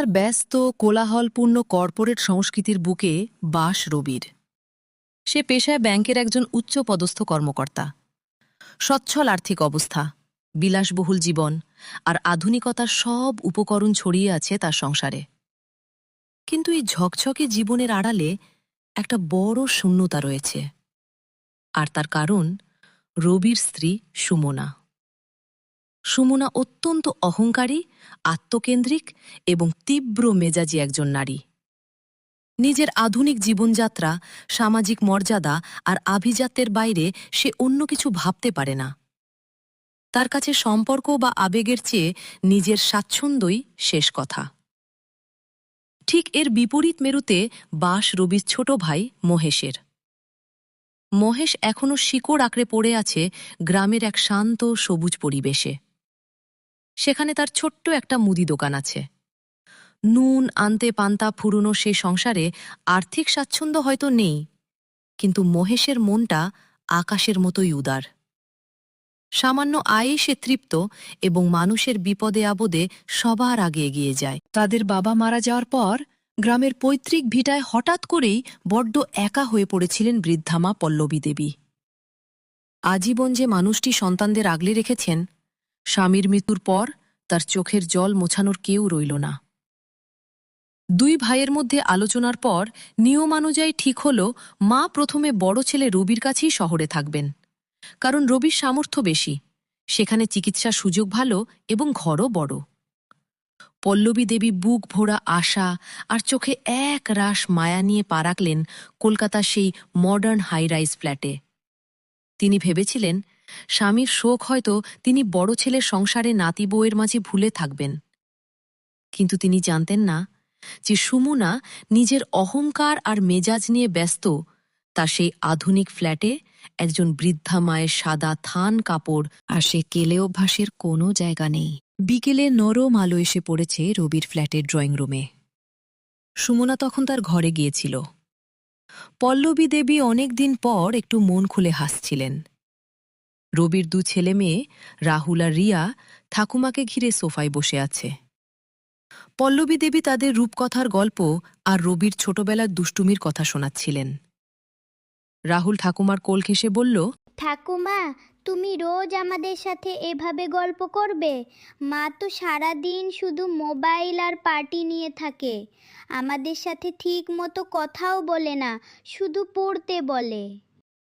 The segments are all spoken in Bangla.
ব্যস্ত কোলাহলপূর্ণ কর্পোরেট সংস্কৃতির বুকে বাস রবির। সে পেশায় ব্যাংকের একজন উচ্চপদস্থ কর্মকর্তা। সচ্ছল আর্থিক অবস্থা, বিলাসবহুল জীবন আর আধুনিকতার সব উপকরণ ছড়িয়ে আছে তার সংসারে। কিন্তু এই ঝকঝকে জীবনের আড়ালে একটা বড় শূন্যতা রয়েছে। আর তার কারণ রবির স্ত্রী সুমনা। সুমনা অত্যন্ত অহংকারী, আত্মকেন্দ্রিক এবং তীব্র মেজাজি একজন নারী। নিজের আধুনিক জীবনযাত্রা, সামাজিক মর্যাদা আর আভিজাত্যের বাইরে সে অন্য কিছু ভাবতে পারে না। তার কাছে সম্পর্ক বা আবেগের চেয়ে নিজের স্বাচ্ছন্দ্যই শেষ কথা। ঠিক এর বিপরীত মেরুতে বাস রবির ছোট ভাই মহেশের। মহেশ এখনও শিকড় আঁকড়ে পড়ে আছে গ্রামের এক শান্ত সবুজ পরিবেশে। সেখানে তার ছোট্ট একটা মুদি দোকান আছে। নুন আনতে পান্তা ফুরোনো সে সংসারে আর্থিক স্বাচ্ছন্দ্য হয়তো নেই, কিন্তু মহেশের মনটা আকাশের মতোই উদার। সামান্য আয়ে সে তৃপ্ত এবং মানুষের বিপদে আপদে সবার আগে এগিয়ে যায়। তাদের বাবা মারা যাওয়ার পর গ্রামের পৈতৃক ভিটায় হঠাৎ করেই বড্ড একা হয়ে পড়েছিলেন বৃদ্ধামা পল্লবী দেবী। আজীবন যে মানুষটি সন্তানদের আগলে রেখেছেন, স্বামীর মৃত্যুর পর তার চোখের জল মোছানোর কেউ রইল না। দুই ভাইয়ের মধ্যে আলোচনার পর নিয়মানুযায়ী ঠিক হল মা প্রথমে বড় ছেলে রবির কাছেই শহরে থাকবেন, কারণ রবির সামর্থ্য বেশি, সেখানে চিকিৎসার সুযোগ ভালো এবং ঘরও বড়। পল্লবী দেবী বুক ভরা আশা আর চোখে এক রাশ মায়া নিয়ে পা রাখলেন কলকাতার সেই মডার্ন হাই রাইজ ফ্ল্যাটে। তিনি ভেবেছিলেন স্বামীর শোক হয়তো তিনি বড় ছেলের সংসারে নাতি বউয়ের মাঝে ভুলে থাকবেন। কিন্তু তিনি জানতেন না যে সুমনা নিজের অহংকার আর মেজাজ নিয়ে ব্যস্ত তার সেই আধুনিক ফ্ল্যাটে একজন বৃদ্ধা মায়ের সাদা থান কাপড় আর সে কেলে অভ্যাসের কোনো জায়গা নেই। বিকেলে নরম আলো এসে পড়েছে রবির ফ্ল্যাটের ড্রয়িং রুমে। সুমনা তখন তার ঘরে গিয়েছিল। পল্লবী দেবী অনেক দিন পর একটু মন খুলে হাসছিলেন। রবির দু ছেলে মেয়ে রাহুল আর রিয়া ঠাকুমাকে ঘিরে সোফায় বসে আছে। পল্লবী দেবী তাদের রূপকথার গল্প আর রবির ছোটবেলার দুষ্টুমির কথা শোনাচ্ছিলেন। রাহুল ঠাকুমার কোল ঘেঁষে বলল, ঠাকুমা, তুমি রোজ আমাদের সাথে এভাবে গল্প করবে? মা তো সারা দিন শুধু মোবাইল আর পার্টি নিয়ে থাকে। আমাদের সাথে ঠিক মতো কথাও বলে না, শুধু পড়তে বলে।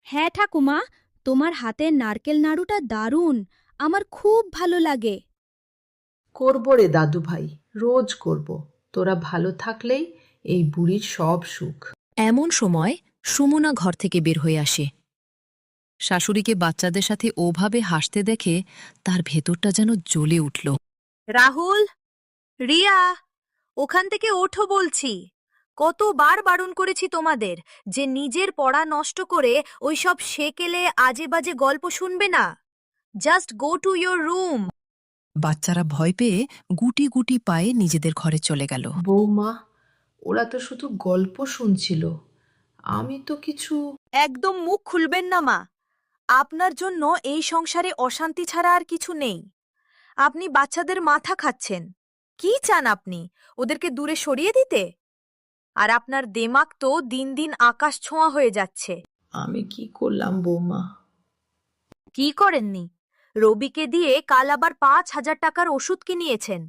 হ্যাঁ ঠাকুমা, তোমার হাতের নারকেল নাড়ুটা দারুণ, আমার খুব ভালো লাগে। করব রে দাদু ভাই, রোজ করব। তোরা ভালো থাকলেই এই বুড়ির সব সুখ। এমন সময় সুমনা ঘর থেকে বের হয়ে আসে। শাশুড়িকে বাচ্চাদের সাথে ওভাবে হাসতে দেখে তার ভেতরটা যেন জ্বলে উঠল। রাহুল, রিয়া, ওখান থেকে ওঠো বলছি। কতবার বারণ করেছি তোমাদের যে নিজের পড়া নষ্ট করে ওইসব সেকেলে আজে বাজে গল্প শুনবে না। Just go to your room. বাচ্চারা ভয় পেয়ে গুটি গুটি পায়ে নিজেদের ঘরে চলে গেল। বৌমা, ওরা তো শুধু গল্প শুনছিল, আমি তো কিছু। একদম মুখ খুলবেন না মা। আপনার জন্য এই সংসারে অশান্তি ছাড়া আর কিছু নেই। আপনি বাচ্চাদের মাথা খাচ্ছেন। কি চান আপনি, ওদেরকে দূরে সরিয়ে দিতে? আর আপনার দেমাগ তো দিন দিন আকাশ ছোঁয়া হয়ে যাচ্ছে। আমি কি করলাম বৌমা? কি করেননি? রবিকে দিয়ে কাল আবার 5,000 টাকার ওষুধ কিনিয়েছেন।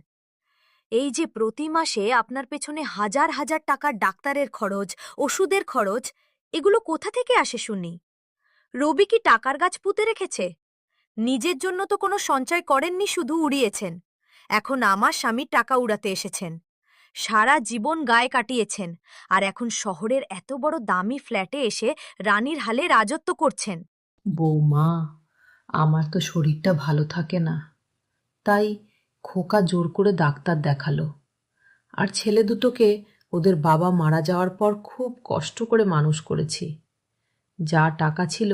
এই যে প্রতি মাসে আপনার পেছনে হাজার হাজার টাকার ডাক্তারের খরচ, ওষুধের খরচ, এগুলো কোথা থেকে আসে শুনি? রবি কি টাকার গাছ পুঁতে রেখেছে? নিজের জন্য তো কোনো সঞ্চয় করেননি, শুধু উড়িয়েছেন। এখন আমার স্বামীর টাকা উড়াতে এসেছেন। সারা জীবন গায়ে কাটিয়েছেন, আর এখন শহরের এত বড় দামি ফ্ল্যাটে এসে রানীর হালে রাজত্ব করছেন। বৌমা, আমার তো শরীরটা ভালো থাকে না, তাই খোকা জোর করে ডাক্তার দেখালো। আর ছেলে দুটোকে ওদের বাবা মারা যাওয়ার পর খুব কষ্ট করে মানুষ করেছি। যা টাকা ছিল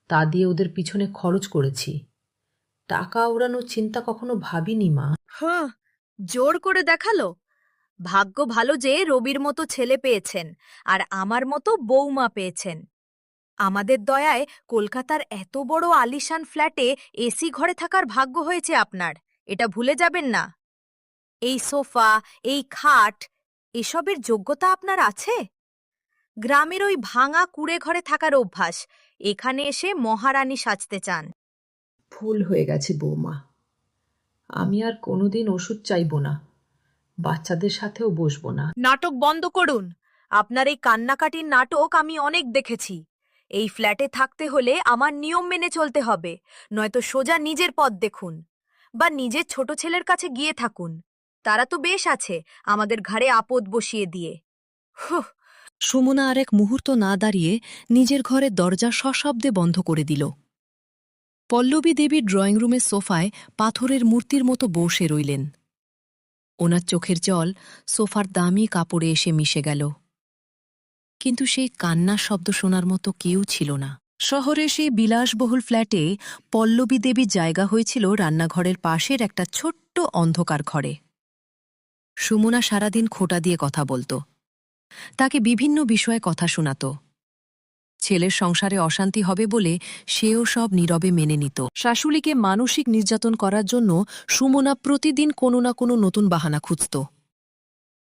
তা দিয়ে ওদের পিছনে খরচ করেছি। টাকা ওড়ানোর চিন্তা কখনো ভাবিনি মা। হ্যাঁ, জোর করে দেখালো। ভাগ্য ভালো যে রবির মতো ছেলে পেয়েছেন আর আমার মতো বৌমা পেয়েছেন। আমাদের দয়ায় কলকাতার এত বড় আলিশান ফ্ল্যাটে এসি ঘরে থাকার ভাগ্য হয়েছে আপনার, এটা ভুলে যাবেন না। এই সোফা, এই খাট, এসবের যোগ্যতা আপনার আছে? গ্রামের ওই ভাঙা কুড়ে ঘরে থাকার অভ্যাস, এখানে এসে মহারানী সাজতে চান। ভুল হয়ে গেছে বৌমা। আমি আর কোনোদিন ওষুধ চাইবো না, বাচ্চাদের সাথেও বসবো না। নাটক বন্ধ করুন। আপনার এই কান্নাকাটির নাটক আমি অনেক দেখেছি। এই ফ্ল্যাটে থাকতে হলে আমার নিয়ম মেনে চলতে হবে, নয়তো সোজা নিজের পথ দেখুন, বা নিজের ছোট ছেলের কাছে গিয়ে থাকুন। তারা তো বেশ আছে আমাদের ঘাড়ে আপদ বসিয়ে দিয়ে। হুহ। সুমনা আর এক মুহূর্ত না দাঁড়িয়ে নিজের ঘরের দরজা সশব্দে বন্ধ করে দিল। পল্লবী দেবী ড্রয়িং রুমের সোফায় পাথরের মূর্তির মতো বসে রইলেন। ওনার চোখের জল সোফার দামি কাপড়ে এসে মিশে গেল, কিন্তু সেই কান্নার শব্দ শোনার মতো কেউ ছিল না। শহরে সেই বিলাসবহুল ফ্ল্যাটে পল্লবী দেবীর জায়গা হয়েছিল রান্নাঘরের পাশের একটা ছোট্ট অন্ধকার ঘরে। সুমনা সারাদিন খোঁটা দিয়ে কথা বলত, তাকে বিভিন্ন বিষয়ে কথা শোনাত। ছেলের সংসারে অশান্তি হবে বলে সেও সব নীরবে মেনে নিত। শাশুড়িকে মানসিক নির্যাতন করার জন্য সুমনা প্রতিদিন কোনো না কোনো নতুন বাহানা খুঁজত।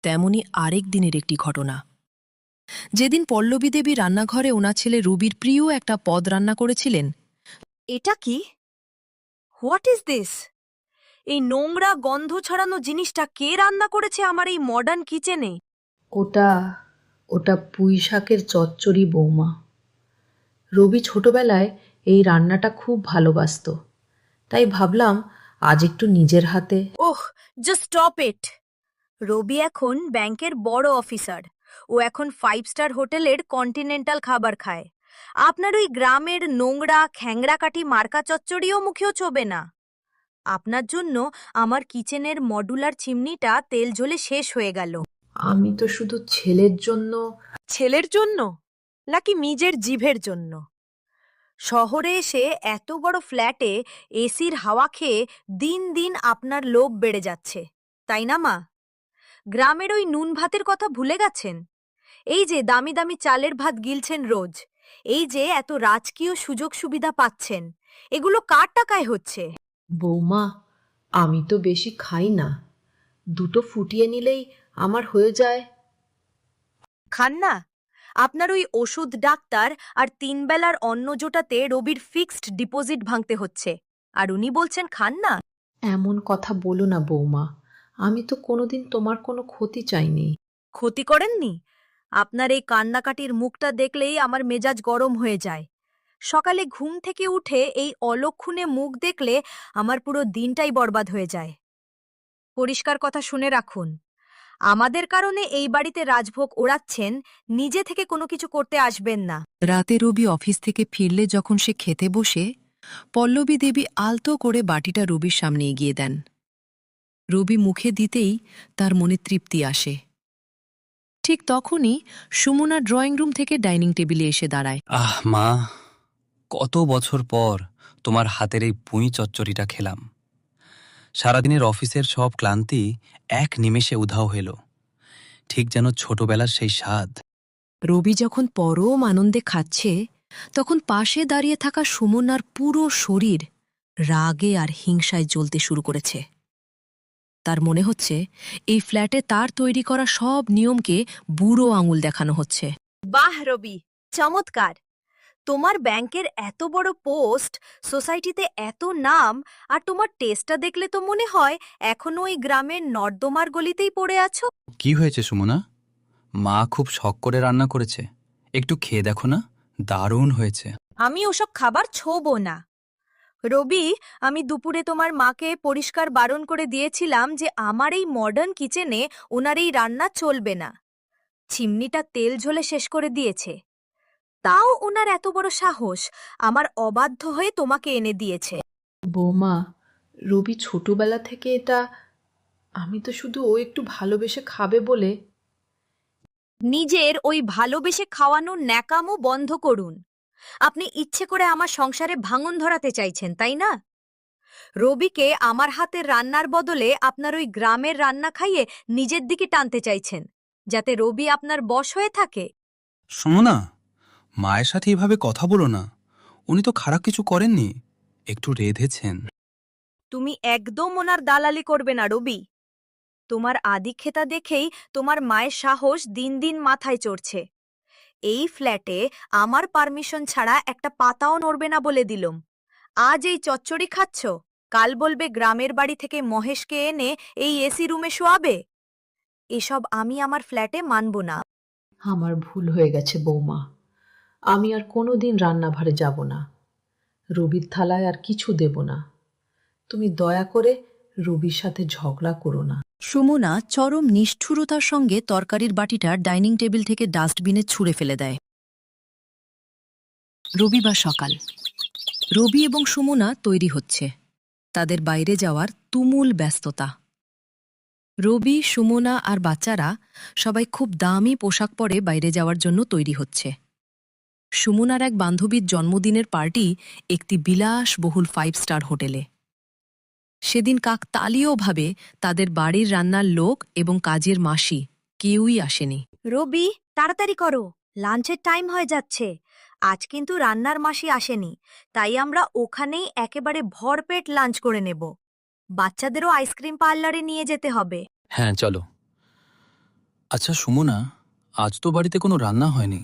তেমনি আরেক দিনের একটি ঘটনা। যেদিন পল্লবী দেবী রান্নাঘরে ওনার ছেলে রুবির প্রিয় একটা পদ রান্না করেছিলেন। এটা কি? What is this? এই নোংরা গন্ধ ছড়ানো জিনিসটা কে রান্না করেছে আমার এই মডার্ন কিচেনে? ওটা ওটা পুঁই শাকের চচ্চড়ি বৌমা। রবি ছোটবেলায় এই রান্নাটা খুব ভালোবাসতো, তাই ভাবলাম আজ একটু নিজের হাতে। ওহ, জাস্ট স্টপ ইট। রবি এখন ব্যাংকের বড় অফিসার। ও এখন 5 স্টার হোটেলের কন্টিনেন্টাল খাবার খায়। আপনার ওই গ্রামের নোংরা খ্যাংরাকাঠি মার্কা চচ্চড়িও মুখেও চোবে না। আপনার জন্য আমার কিচেনের মডুলার চিমনিটা তেল জ্বলে শেষ হয়ে গেল। আমি তো শুধু ছেলের জন্য। ছেলের জন্য নাকি নিজের জিভের জন্য? শহরে এসে এত বড় ফ্ল্যাটে এসির হাওয়া খেয়ে দিন দিন আপনার লোভ বেড়ে যাচ্ছে, তাই না মা? গ্রামের ওই নুন ভাতের কথা ভুলে গেছেন? এই যে দামি দামি চালের ভাত গিলছেন রোজ, এই যে এত রাজকীয় সুযোগ সুবিধা পাচ্ছেন, এগুলো কার টাকায় হচ্ছে? বৌমা, আমি তো বেশি খাই না, দুটো ফুটিয়ে নিলেই আমার হয়ে যায়। খান না? আপনার ওই ওষুধ ডাক্তার আর 3 বেলার অন্ন জোটাতে রবির ফিক্সড ডিপোজিট ভাঙতে হচ্ছে, আর উনি বলছেন খান না? এমন কথা বলো না বৌমা, আমি তো কোনোদিন তোমার কোনো ক্ষতি চাইনি। ক্ষতি করেননি? আপনার এই কান্নাকাটির মুখটা দেখলেই আমার মেজাজ গরম হয়ে যায়। সকালে ঘুম থেকে উঠে এই অলক্ষণে মুখ দেখলে আমার পুরো দিনটাই বরবাদ হয়ে যায়। পরিষ্কার কথা শুনে রাখুন, আমাদের কারণে এই বাড়িতে রাজভোগ ওড়াচ্ছেন, নিজে থেকে কোনো কিছু করতে আসবেন না। রাতে রবি অফিস থেকে ফিরলে যখন সে খেতে বসে, পল্লবী দেবী আলতো করে বাটিটা রবির সামনে এগিয়ে দেন। রবি মুখে দিতেই তার মনে তৃপ্তি আসে। ঠিক তখনই সুমনা ড্রয়িং রুম থেকে ডাইনিং টেবিলে এসে দাঁড়ায়। আহ মা, কত বছর পর তোমার হাতের এই পুঁই চচ্চড়িটা খেলাম। সারাদিনের অফিসের সব ক্লান্তি এক নিমেষে উধাও হইল, ঠিক যেন ছোটবেলার সেই স্বাদ। রবি যখন পরম আনন্দে খাচ্ছে, তখন পাশে দাঁড়িয়ে থাকা সুমনার পুরো শরীর রাগে আর হিংসায় জ্বলতে শুরু করেছে। তার মনে হচ্ছে এই ফ্ল্যাটে তার তৈরি করা সব নিয়মকে বুড়ো আঙুল দেখানো হচ্ছে। বাহ রবি, চমৎকার! তোমার ব্যাংকের এত বড় পোস্ট, সোসাইটিতে এত নাম, আর তোমার টেস্টটা দেখলে তো মনে হয় এখনো ওই গ্রামের নর্দমার গলিতেই পড়ে আছো। কি হয়েছে সুমনা? মা খুব শখ করে রান্না করেছে, একটু খেয়ে দেখো না, দারুণ হয়েছে। আমি ওসব খাবার ছোবো না। রবি, আমি দুপুরে তোমার মাকে পরিষ্কার বারণ করে দিয়েছিলাম যে আমার এই মডার্ন কিচেনে ওনার এই রান্না চলবে না। চিমনিটা তেল ঝোলে শেষ করে দিয়েছে, তাও ওনার এত বড় সাহস আমার অবাধ্য হয়ে তোমাকে এনে দিয়েছে। বৌমা, রবি ছোটবেলা থেকে এটা, আমি তো শুধু ও একটু ভালোবেসে খাবে বলে। নিজের ওই ভালোবেসে খাওয়ানোর ন্যাকামো বন্ধ করুন। আপনি ইচ্ছে করে আমার সংসারে ভাঙন ধরাতে চাইছেন, তাই না? রবিকে আমার হাতের রান্নার বদলে আপনার ওই গ্রামের রান্না খাইয়ে নিজের দিকে টানতে চাইছেন, যাতে রবি আপনার বশ হয়ে থাকে। সুমনা, মায়ের সাথে এভাবে কথা বলো না, উনি তো খারাপ কিছু করেননি, একটু রেঁধেছেন। তুমি একদম ওনার দালালি করবে না রবি। তোমার আদিক্ষেতা দেখেই তোমার মায়ের সাহস দিন দিন মাথায় চড়ছে। এই ফ্ল্যাটে আমার পারমিশন ছাড়া একটা পাতাও নড়বে না বলে দিলুম। আজ এই চচ্চড়ি খাচ্ছ, কাল বলবে গ্রামের বাড়ি থেকে মহেশকে এনে এই এসি রুমে শোয়াবে। এসব আমি আমার ফ্ল্যাটে মানব না। আমার ভুল হয়ে গেছে বৌমা, আমি আর কোনোদিন রান্নাঘরে যাব না। রবির থালায় আর কিছু দেব না। তুমি দয়া করে রবির সাথে ঝগড়া করো না। সুমনা চরম নিষ্ঠুরতার সঙ্গে তরকারির বাটিটা ডাইনিং টেবিল থেকে ডাস্টবিনে ছুঁড়ে ফেলে দেয়। রবিবার সকাল। রবি এবং সুমনা তৈরি হচ্ছে। তাদের বাইরে যাওয়ার তুমুল ব্যস্ততা। রবি, সুমনা আর বাচ্চারা সবাই খুব দামি পোশাক পরে বাইরে যাওয়ার জন্য তৈরি হচ্ছে। সুমনার এক বান্ধবীর জন্মদিনের পার্টি একটি বিলাসবহুল 5 স্টার হোটেলে। সেদিন কাকতালীয়ভাবে তাদের বাড়ির রান্নার লোক এবং কাজের মাসি কেউই আসেনি। রবি, তাড়াতাড়ি করো, লাঞ্চের টাইম হয়ে যাচ্ছে। আজ কিন্তু রান্নার মাসি আসেনি, তাই আমরা ওখানেই একেবারে ভরপেট লাঞ্চ করে নেব। বাচ্চাদেরও আইসক্রিম পার্লারে নিয়ে যেতে হবে। হ্যাঁ চলো। আচ্ছা সুমনা, আজ তো বাড়িতে কোনো রান্না হয়নি।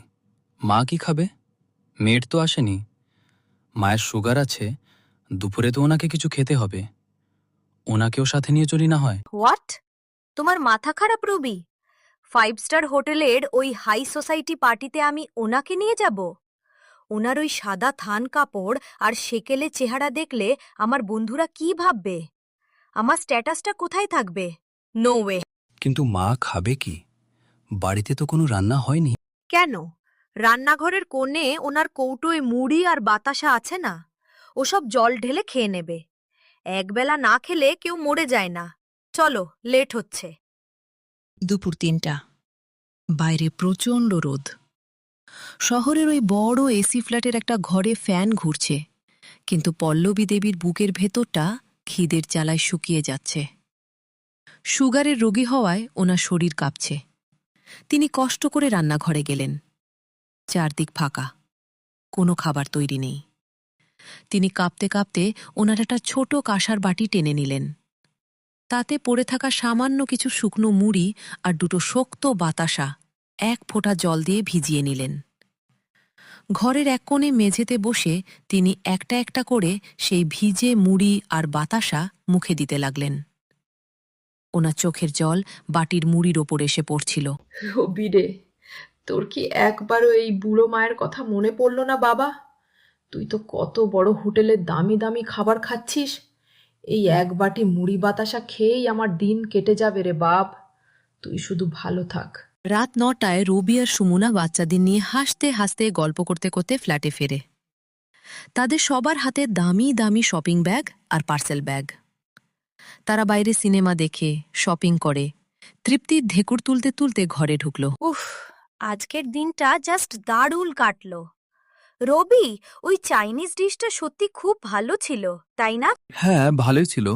মা কি খাবে? মেয়ের তো আসেনি। মায়ের সুগার আছে, দুপুরে তো ওনাকে কিছু খেতে হবে। ওনাকেও সাথে নিয়ে চলি না হয়? হোয়াট? তোমার মাথা খারাপ রবি? 5 স্টার হোটেলের ওই হাই সোসাইটি পার্টিতে আমি ওনাকে নিয়ে যাব? ওনার ওই সাদা থান কাপড় আর সেকেলে চেহারা দেখলে আমার বন্ধুরা কি ভাববে? আমার স্ট্যাটাসটা কোথায় থাকবে? No way. কিন্তু মা খাবে কি? বাড়িতে তো কোনো রান্না হয়নি। কেন? রান্নাঘরের কোণে ওনার কৌটোয় মুড়ি আর বাতাসা আছে না? ওসব জল ঢেলে খেয়ে নেবে। একবেলা না খেলে কেউ মরে যায় না। চলো, লেট হচ্ছে। দুপুর ৩টা। বাইরে প্রচণ্ড রোদ। শহরের ওই বড় এসি ফ্ল্যাটের একটা ঘরে ফ্যান ঘুরছে, কিন্তু পল্লবী দেবীর বুকের ভেতরটা খিদের জ্বালায় শুকিয়ে যাচ্ছে। সুগারের রোগী হওয়ায় ওনার শরীর কাঁপছে। তিনি কষ্ট করে রান্নাঘরে গেলেন। চারদিক ফাঁকা, কোনো খাবার তৈরি নেই। তিনি কাঁপতে কাঁপতে ওনার একটা ছোট কাঁসার বাটি টেনে নিলেন। তাতে পড়ে থাকা সামান্য কিছু শুকনো মুড়ি আর দুটো শক্ত বাতাসা 1 ফোঁটা জল দিয়ে ভিজিয়ে নিলেন। ঘরের এক কোণে মেঝেতে বসে তিনি একটা একটা করে সেই ভিজে মুড়ি আর বাতাসা মুখে দিতে লাগলেন। ওনার চোখের জল বাটির মুড়ির ওপর এসে পড়ছিল। রবি রে, তোর কি একবারও এই বুড়ো মায়ের কথা মনে পড়ল না বাবা? তুই তো কত বড় হোটেলের দামি দামি খাবার খাচ্ছিস। এই এক বাটি মুড়ি বাতাসা খেয়েই আমার দিন কেটে যাবে রে বাপ। তুই শুধু ভালো থাক। রাত 9টায় রবি আর সুমনা বাচ্চাদের নিয়ে হাসতে হাসতে গল্প করতে করতে ফ্ল্যাটে ফেরে। তাদের সবার হাতে দামি দামি শপিং ব্যাগ আর পার্সেল ব্যাগ। তারা বাইরে সিনেমা দেখে, শপিং করে, তৃপ্তির ঢেকুর তুলতে তুলতে ঘরে ঢুকল। উফ, আজকের দিনটা জাস্ট দারুণ কাটলো। রবি, ওই চাইনিজ ডিশটা সত্যি খুব ভালো ছিল, তাই না? হ্যাঁ ভালোই ছিল।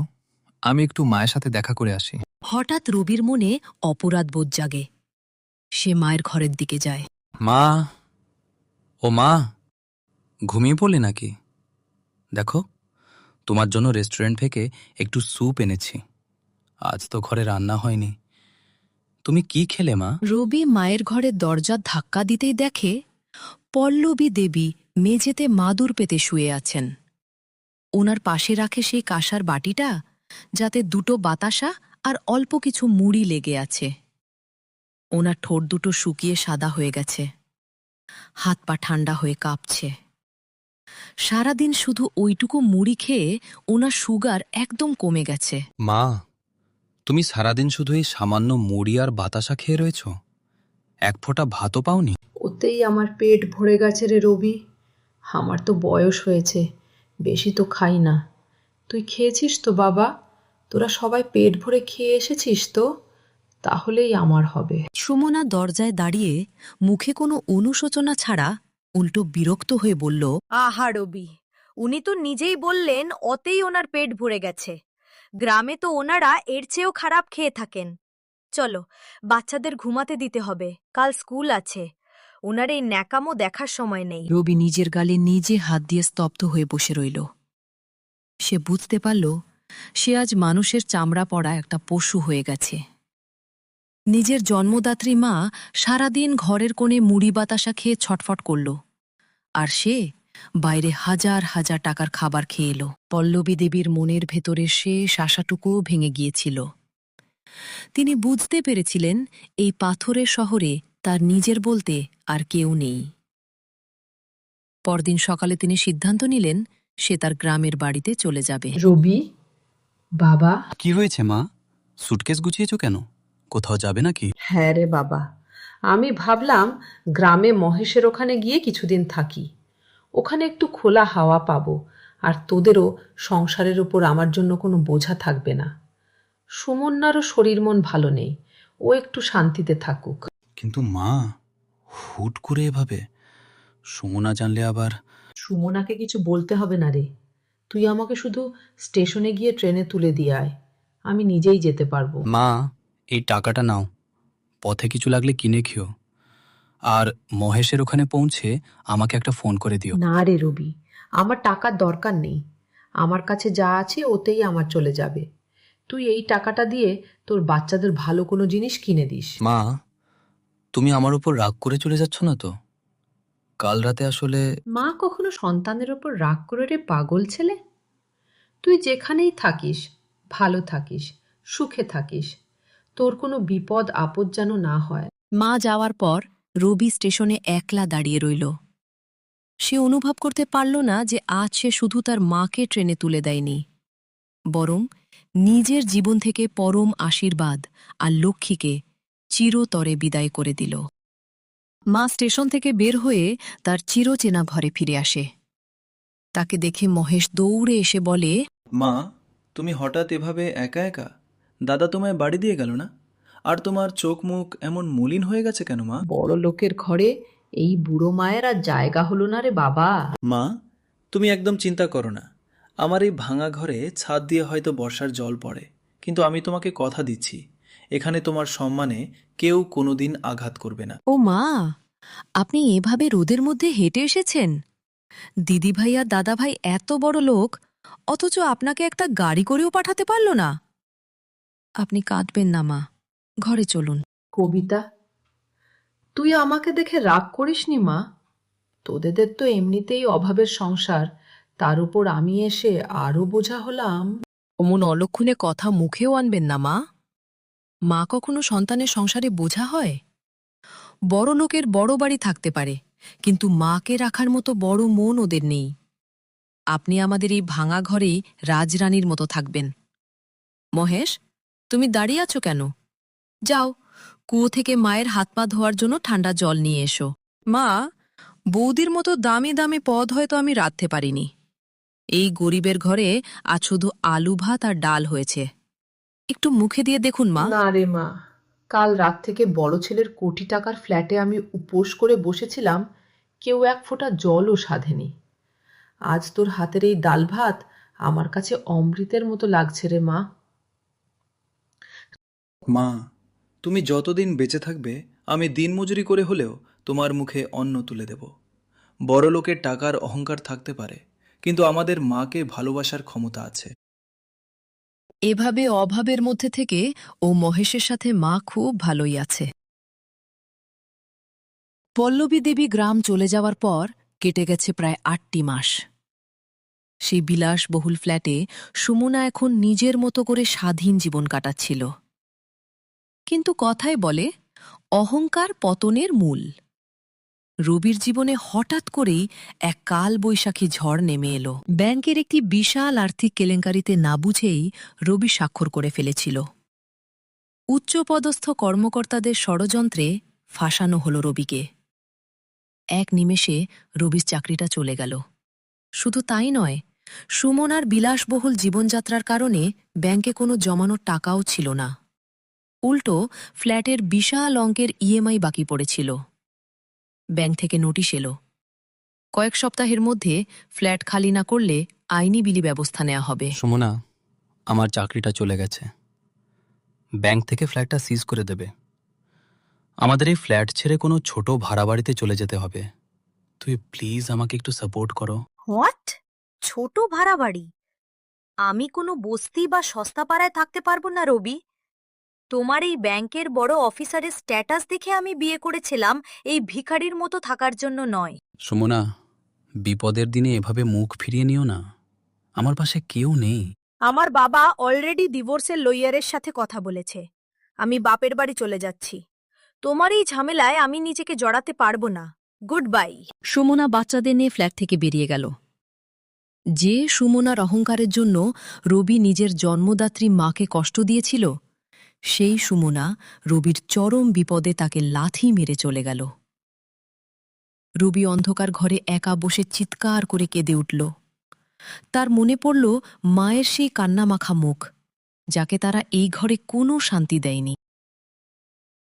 আমি একটু মায়ের সাথে দেখা করে আসি। হঠাৎ রবির মনে অপরাধবোধ জাগে। সে মায়ের ঘরের দিকে যায়। মা, ও মা, ঘুমিয়ে পড়লে নাকি? দেখো, তোমার জন্য রেস্টুরেন্ট থেকে একটু স্যুপ এনেছি। আজ তো ঘরে রান্না হয়নি। তুমি কি খেলে মা? রবি মায়ের ঘরের দরজা ধাক্কা দিতেই দেখে পল্লবী দেবী মেঝেতে মাদুর পেতে শুয়ে আছেন। ওনার পাশে রাখে সেই কাঁসার বাটিটা, যাতে দুটো বাতাসা আর অল্প কিছু মুড়ি লেগে আছে। ওনার ঠোঁট দুটো শুকিয়ে সাদা হয়ে গেছে, হাত পা ঠান্ডা হয়ে কাঁপছে। সারাদিন শুধু ওইটুকু মুড়ি খেয়ে ওনার সুগার একদম কমে গেছে। মা, তুমি সারাদিন শুধু এই সামান্য মুড়ি আর বাতাসা খেয়ে রয়েছ? এক ফোঁটা ভাতও পাওনি? ওতেই আমার পেট ভরে গেছে রে রবি। আমার তো বয়স হয়েছে, বেশি তো খাই না। তুই খেয়েছিস তো বাবা? তোরা সবাই পেট ভরে খেয়ে এসেছিস তো? তাহলেই আমার হবে। সুমনা দরজায় দাঁড়িয়ে মুখে কোনো অনুশোচনা ছাড়া উল্টো বিরক্ত হয়ে বলল, আহা রবি, উনি তো নিজেই বললেন অতেই ওনার পেট ভরে গেছে। গ্রামে তো ওনারা এর চেয়েও খারাপ খেয়ে থাকেন। চলো, বাচ্চাদের ঘুমাতে দিতে হবে, কাল স্কুল আছে। ওনার এই ন্যাকামো দেখার সময় নেই। রবি নিজের গালে নিজে হাত দিয়ে স্তব্ধ হয়ে বসে রইল। সে বুঝতে পারল সে আজ মানুষের চামড়া পড়া একটা পশু হয়ে গেছে। নিজের জন্মদাত্রী মা সারাদিন ঘরের কোণে মুড়ি বাতাসা খেয়ে ছটফট করল, আর সে বাইরে হাজার হাজার টাকার খাবার খেয়ে এলো। পল্লবী দেবীর মনের ভেতরে শেষ আশাটুকুও ভেঙে গিয়েছিল। তিনি বুঝতে পেরেছিলেন এই পাথরের শহরে তার নিজের বলতে আর কেউ নেই। পরদিন সকালে তিনি সিদ্ধান্ত নিলেন সে তার গ্রামের বাড়িতে চলে যাবে। রবি, বাবা। কি হয়েছে মা? সুটকেস গুছিয়েছো কেন? কোথাও যাবে নাকি? হ্যাঁ রে বাবা, আমি ভাবলাম গ্রামে মহেশের ওখানে গিয়ে কিছুদিন থাকি। ওখানে একটু খোলা হাওয়া পাবো, আর তোদেরও সংসারের উপর আমার জন্য কোনো বোঝা থাকবে না। সুমন্যারও শরীর মন ভালো নেই, ও একটু শান্তিতে থাকুক। কিন্তু মা, হুট করে এভাবে? সুমনা জানলে আবার। সুমনাকে কিছু বলতে হবে না রে, তুই আমাকে শুধু স্টেশনে গিয়ে ট্রেনে তুলে দিয়ে আয়, আমি নিজেই যেতে পারবো। মা, এই টাকাটা নাও, পথে কিছু লাগলে কিনে খেও। আর মহেশের ওখানে পৌঁছে আমাকে একটা ফোন করে দিও। না রে রবি, আমার টাকার দরকার নেই, আমার কাছে যা আছে ওতেই আমার চলে যাবে। তুই এই টাকাটা দিয়ে তোর বাচ্চাদের ভালো কোনো জিনিস কিনে দিস। মা, তুমি আমার উপর রাগ করে চলে যাচ্ছ না তো? কাল রাতে আসলে। মা কখনো সন্তানের ওপর রাগ করে রে পাগল ছেলে? তুই যেখানেই থাকিস ভালো থাকিস, সুখে থাকিস, তোর কোনো বিপদ আপদ যেন না হয়। মা যাওয়ার পর রবি স্টেশনে একলা দাঁড়িয়ে রইল। সে অনুভব করতে পারল না যে আজ সে শুধু তার মাকে ট্রেনে তুলে দেয়নি, বরং নিজের জীবন থেকে পরম আশীর্বাদ আর লক্ষ্মীকে চিরতরে বিদায় করে দিল। মা স্টেশন থেকে বের হয়ে তার চিরচেনা ঘরে ফিরে আসে। তাকে দেখে মহেশ দৌড়ে এসে বলে, মা, তুমি হঠাৎ এভাবে একা একা? দাদা তোমায় বাড়ি দিয়ে গেল না? আর তোমার চোখ মুখ এমন মলিন হয়ে গেছে কেন মা? বড় লোকের ঘরে এই বুড়ো মায়ের আর জায়গা হলো না রে বাবা। মা, তুমি একদম চিন্তা করো না। আমার এই ভাঙা ঘরে ছাদ দিয়ে হয়তো বর্ষার জল পড়ে, কিন্তু আমি তোমাকে কথা দিচ্ছি, এখানে তোমার সম্মানে কেউ কোনোদিন আঘাত করবে না। ও মা, আপনি এভাবে রোদের মধ্যে হেঁটে এসেছেন? দিদিভাই আর দাদাভাই এত বড় লোক, অথচ আপনাকে একটা গাড়ি করেও পাঠাতে পারল না। আপনি কাঁদবেন না মা, ঘরে চলুন। কবিতা, তুই আমাকে দেখে রাগ করিসনি মা? তোদের তো এমনিতেই অভাবের সংসার, তার উপর আমি এসে আরো বোঝা হলাম। অমন অলক্ষণে কথা মুখেও আনবেন না মা। মা কখনো সন্তানের সংসারে বোঝা হয়? বড় লোকের বড় বাড়ি থাকতে পারে, কিন্তু মাকে রাখার মতো বড় মন ওদের নেই। আপনি আমাদের এই ভাঙা ঘরেই রাজরানীর মতো থাকবেন। মহেশ, তুমি দাঁড়িয়ে আছো কেন? যাও, কুয়ো থেকে মায়ের হাত পা ধোয়ার জন্য ঠান্ডা জল নিয়ে এসো। মা, বৌদির মতো দামি দামি পদ হয়তো আমি রাঁধতে পারিনি। এই গরিবের ঘরে আজ শুধু আলু ভাত আর ডাল হয়েছে, একটু মুখে দিয়ে দেখুন মা। না রে মা, কাল রাত থেকে বড় ছেলের কোটি টাকার ফ্ল্যাটে আমি উপোস করে বসেছিলাম, কেউ এক ফোঁটা জলও সাধেনি। আজ তোর হাতের এই ডাল ভাত আমার কাছে অমৃতের মতো লাগছে রে মা। মা, তুমি যতদিন বেঁচে থাকবে আমি দিনমজুরি করে হলেও তোমার মুখে অন্ন তুলে দেব। বড় লোকের টাকার অহংকার থাকতে পারে, কিন্তু আমাদের মাকে ভালোবাসার ক্ষমতা আছে। এভাবে অভাবের মধ্যে থেকে ও মহেশের সাথে মা খুব ভালোই আছে। পল্লবী দেবী গ্রাম চলে যাওয়ার পর কেটে গেছে প্রায় ৮টি মাস। সেই বিলাসবহুল ফ্ল্যাটে সুমনা এখন নিজের মতো করে স্বাধীন জীবন কাটাচ্ছিল। কিন্তু কথায় বলে, অহংকার পতনের মূল। রবির জীবনে হঠাৎ করেই এক কাল বৈশাখী ঝড় নেমে এলো। ব্যাংকের একটি বিশাল আর্থিক কেলেঙ্কারিতে না বুঝেই রবি স্বাক্ষর করে ফেলেছিল। উচ্চপদস্থ কর্মকর্তাদের ষড়যন্ত্রে ফাঁসানো হল রবিকে। এক নিমেষে রবির চাকরিটা চলে গেল। শুধু তাই নয়, সুমনার বিলাসবহুল জীবনযাত্রার কারণে ব্যাংকে কোনো জমানোর টাকাও ছিল না। উল্টো ফ্ল্যাটের বিশাল অঙ্কের ইএমআই বাকি পড়েছিল। ব্যাংক থেকে নোটিশ এলো, কয়েক সপ্তাহের মধ্যে ফ্ল্যাট খালি না করলে আইনি বিলি ব্যবস্থা নেওয়া হবে। সুমনা, আমার চাকরিটা চলে গেছে। ব্যাংক থেকে ফ্ল্যাটটা সিজ করে দেবে। আমাদের এই ফ্ল্যাট ছেড়ে কোনো ছোট ভাড়া বাড়িতে চলে যেতে হবে। তুই প্লিজ আমাকে একটু সাপোর্ট করো। হোয়াট? ছোট ভাড়া বাড়ি? আমি কোনো বস্তি বা সস্তা পাড়ায় থাকতে পারবো না রবি। তোমার এই ব্যাংকের বড় অফিসারের স্ট্যাটাস দেখে আমি বিয়ে করেছিলাম, এই ভিখারির মতো থাকার জন্য নয়। সুমনা, বিপদের দিনে এভাবে মুখ ফিরিয়ে নিও না। আমার পাশে কেউ নেই। আমার বাবা অলরেডি ডিভোর্সের লয়ারের সাথে কথা বলেছে। আমি বাপের বাড়ি চলে যাচ্ছি। তোমার এই ঝামেলায় আমি নিজেকে জড়াতে পারবো না। Good bye. সুমনা বাচ্চাদের নিয়ে ফ্ল্যাট থেকে বেরিয়ে গেল। যে সুমনার অহংকারের জন্য রবি নিজের জন্মদাত্রী মাকে কষ্ট দিয়েছিল, সেই সুমনা রবির চরম বিপদে তাকে লাথি মেরে চলে গেল। রবি অন্ধকার ঘরে একা বসে চিৎকার করে কেঁদে উঠল। তার মনে পড়ল মায়ের সেই কান্নামাখা মুখ, যাকে তারা এই ঘরে কোনো শান্তি দেয়নি।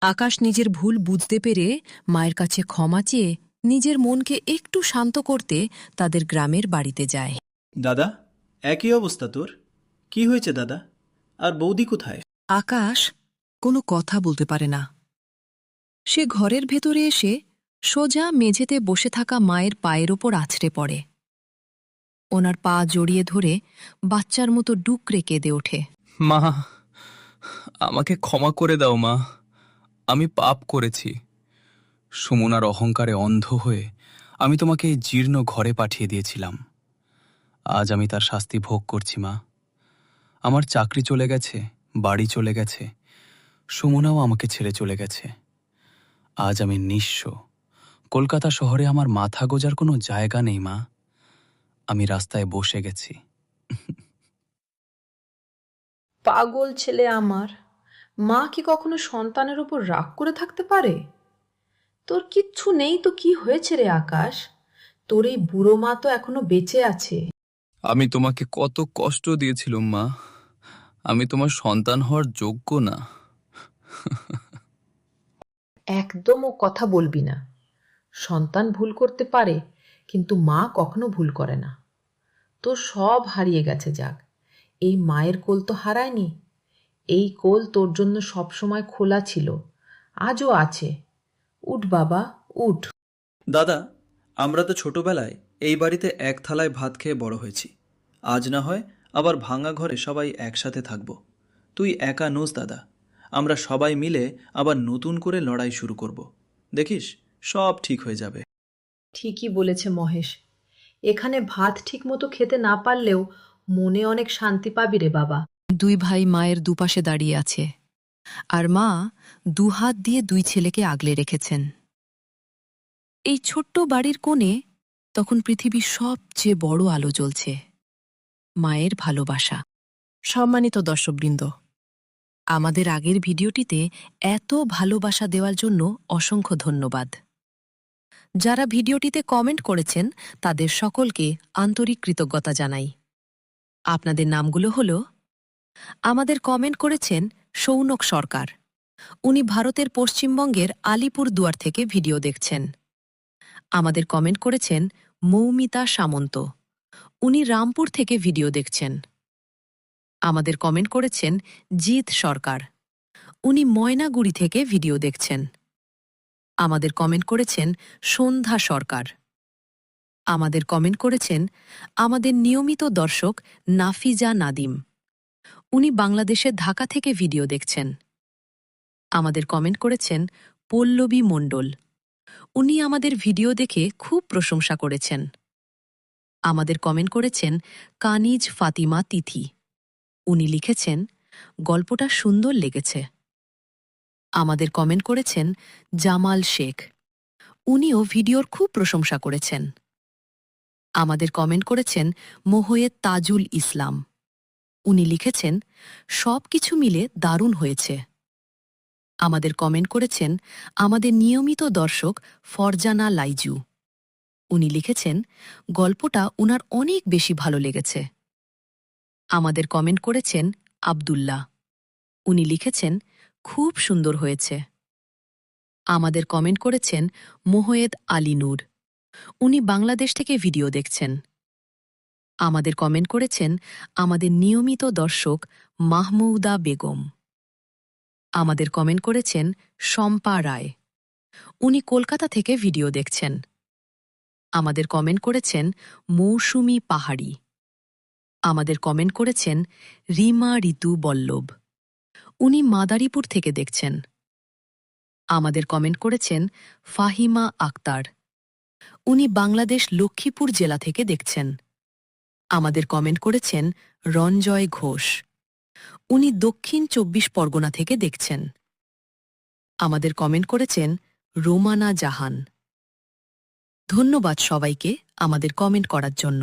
আকাশ নিজের ভুল বুঝতে পেরে মায়ের কাছে ক্ষমা চেয়ে নিজের মনকে একটু শান্ত করতে তাদের গ্রামের বাড়িতে যায়। দাদা, একই অবস্থা তোর? কি হয়েছে দাদা? আর বৌদি কোথায়? আকাশ কোনো কথা বলতে পারে না। সে ঘরের ভেতরে এসে সোজা মেঝেতে বসে থাকা মায়ের পায়ের ওপর আছড়ে পড়ে। ওনার পা জড়িয়ে ধরে বাচ্চার মতো ডুকরে কেঁদে ওঠে। মা, আমাকে ক্ষমা করে দাও মা। আমি পাপ করেছি। সুমনার অহংকারে অন্ধ হয়ে আমি তোমাকে এই জীর্ণ ঘরে পাঠিয়ে দিয়েছিলাম। আজ আমি তার শাস্তি ভোগ করছি মা। আমার চাকরি চলে গেছে, বাড়ি চলে গেছে, সুমনাও আমাকে ছেড়ে চলে গেছে। আজ আমি নিঃস্ব। কলকাতা শহরে আমার মাথা গোজার কোনো জায়গা নেই মা। আমি রাস্তায় বসে গেছি। পাগল ছেলে আমার। মা কি কখনো সন্তানের উপর রাগ করে থাকতে পারে? তোর কিচ্ছু নেই তো কি হয়েছে রে আকাশ? তোর এই বুড়ো মা তো এখনো বেঁচে আছে। আমি তোমাকে কত কষ্ট দিয়েছিলাম মা। আমি তোমার সন্তান হওয়ার যোগ্য না। একদম ও কথা বলবি না। সন্তান ভুল করতে পারে, কিন্তু মা কখনো ভুল করে না। তোর সব হারিয়ে গেছে যাক, এই মায়ের কোল তো হারায়নি। এই কোল তোর জন্য সবসময় খোলা ছিল, আজও আছে। উঠ বাবা, উঠ। দাদা, আমরা তো ছোটবেলায় এই বাড়িতে এক থালায় ভাত খেয়ে বড় হয়েছি। আজ না হয় আবার ভাঙা ঘরে সবাই একসাথে থাকব। তুই একা নোস দাদা। আমরা সবাই মিলে আবার নতুন করে লড়াই শুরু করব। দেখিস, সব ঠিক হয়ে যাবে। ঠিকই বলেছে মহেশ। এখানে ভাত ঠিক মতো খেতে না পারলেও মনে অনেক শান্তি পাবি রে বাবা। দুই ভাই মায়ের দুপাশে দাঁড়িয়ে আছে, আর মা দুহাত দিয়ে দুই ছেলেকে আগলে রেখেছেন। এই ছোট্ট বাড়ির কোণে তখন পৃথিবীর সবচেয়ে বড় আলো জ্বলছে, মায়ের ভালোবাসা। সম্মানিত দর্শকবৃন্দ, আমাদের আগের ভিডিওটিতে এত ভালোবাসা দেওয়ার জন্য অসংখ্য ধন্যবাদ। যারা ভিডিওটিতে কমেন্ট করেছেন তাদের সকলকে আন্তরিক কৃতজ্ঞতা জানাই। আপনাদের নামগুলো হল: আমাদের কমেন্ট করেছেন সৌনক সরকার, উনি ভারতের পশ্চিমবঙ্গের আলিপুর দুয়ার থেকে ভিডিও দেখছেন। আমাদের কমেন্ট করেছেন মৌমিতা সামন্ত, উনি রামপুর থেকে ভিডিও দেখছেন। আমাদের কমেন্ট করেছেন জিৎ সরকার, উনি ময়নাগুড়ি থেকে ভিডিও দেখছেন। আমাদের কমেন্ট করেছেন সন্ধ্যা সরকার। আমাদের কমেন্ট করেছেন আমাদের নিয়মিত দর্শক নাফিজা নাদিম, উনি বাংলাদেশের ঢাকা থেকে ভিডিও দেখছেন। আমাদের কমেন্ট করেছেন পল্লবী মণ্ডল, উনি আমাদের ভিডিও দেখে খুব প্রশংসা করেছেন। আমাদের কমেন্ট করেছেন কানিজ ফাতিমা তিথি, উনি লিখেছেন গল্পটা সুন্দর লেগেছে। আমাদের কমেন্ট করেছেন জামাল শেখ, উনিও ভিডিওর খুব প্রশংসা করেছেন। আমাদের কমেন্ট করেছেন মোহয়েদ তাজুল ইসলাম, উনি লিখেছেন সব কিছু মিলে দারুণ হয়েছে। আমাদের কমেন্ট করেছেন আমাদের নিয়মিত দর্শক ফরজানা লাইজু, উনি লিখেছেন গল্পটা উনার অনেক বেশি ভালো লেগেছে। আমাদের কমেন্ট করেছেন আব্দুল্লাহ, উনি লিখেছেন খুব সুন্দর হয়েছে। আমাদের কমেন্ট করেছেন মোহয়েদ আলী নূর, উনি বাংলাদেশ থেকে ভিডিও দেখছেন। আমাদের কমেন্ট করেছেন আমাদের নিয়মিত দর্শক মাহমুদা বেগম। আমাদের কমেন্ট করেছেন শম্পা রায়, উনি কলকাতা থেকে ভিডিও দেখছেন। আমাদের কমেন্ট করেছেন মৌসুমী পাহাড়ি। আমাদের কমেন্ট করেছেন রিমা ঋতু বল্লভ, উনি মাদারীপুর থেকে দেখছেন। আমাদের কমেন্ট করেছেন ফাহিমা আক্তার। উনি বাংলাদেশ লক্ষ্মীপুর জেলা থেকে দেখছেন। আমাদের কমেন্ট করেছেন রঞ্জয় ঘোষ। উনি দক্ষিণ ২৪ পরগনা থেকে দেখছেন। আমাদের কমেন্ট করেছেন রোমানা জাহান। ধন্যবাদ সবাইকে আমাদের কমেন্ট করার জন্য।